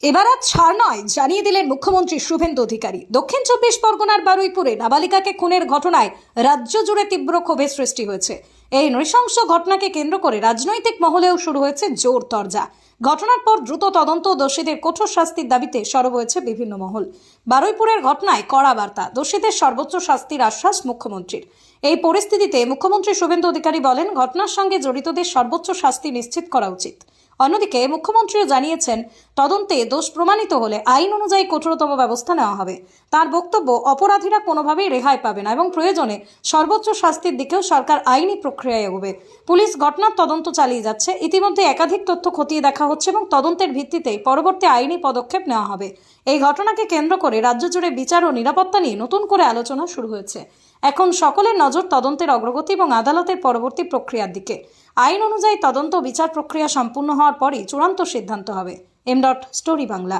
এবার আর ছাড় নয়, জানিয়ে দিলেন মুখ্যমন্ত্রী শুভেন্দু অধিকারী। দক্ষিণ 24 পরগনার বারুইপুরে নাবালিকাকে খুনের ঘটনায় রাজ্য জুড়ে তীব্র ক্ষোভের সৃষ্টি হয়েছে। এই নৃশংস ঘটনাকে কেন্দ্র করে রাজনৈতিক মহলেও শুরু হয়েছে জোর তরজা। ঘটনার পর দ্রুত তদন্ত ও দোষীদের কঠোর শাস্তির দাবিতে সরব হয়েছে বিভিন্ন মহল। বারুইপুরের ঘটনায় কড়া বার্তা, দোষীদের সর্বোচ্চ শাস্তির আশ্বাস মুখ্যমন্ত্রীর। এই পরিস্থিতিতে মুখ্যমন্ত্রী শুভেন্দু অধিকারী বলেন, ঘটনার সঙ্গে জড়িতদের সর্বোচ্চ শাস্তি নিশ্চিত করা উচিত। অন্যদিকে মুখ্যমন্ত্রীও জানিয়েছেন, তদন্তে দোষ প্রমাণিত হলে আইন অনুযায়ী কঠোরতম ব্যবস্থা নেওয়া হবে। তার বক্তব্য, অপরাধীরা কোনোভাবেই রেহাই পাবে না এবং প্রয়োজনে সর্বোচ্চ শাস্তির দিকেও সরকার আইনি প্রক্রিয়ায় এগোবে। পুলিশ ঘটনার তদন্ত চালিয়ে যাচ্ছে। ইতিমধ্যে একাধিক তথ্য খতিয়ে দেখা হচ্ছে এবং তদন্তের ভিত্তিতেই পরবর্তী আইনি পদক্ষেপ নেওয়া হবে। এই ঘটনাকে কেন্দ্র করে রাজ্য জুড়ে বিচার ও নিরাপত্তা নিয়ে নতুন করে আলোচনা শুরু হয়েছে। এখন সকলের নজর তদন্তের অগ্রগতি এবং আদালতের পরবর্তী প্রক্রিয়ার দিকে। আইন অনুযায়ী তদন্ত ও বিচার প্রক্রিয়া সম্পূর্ণ হওয়ার পরই চূড়ান্ত সিদ্ধান্ত হবে। স্টোরি বাংলা।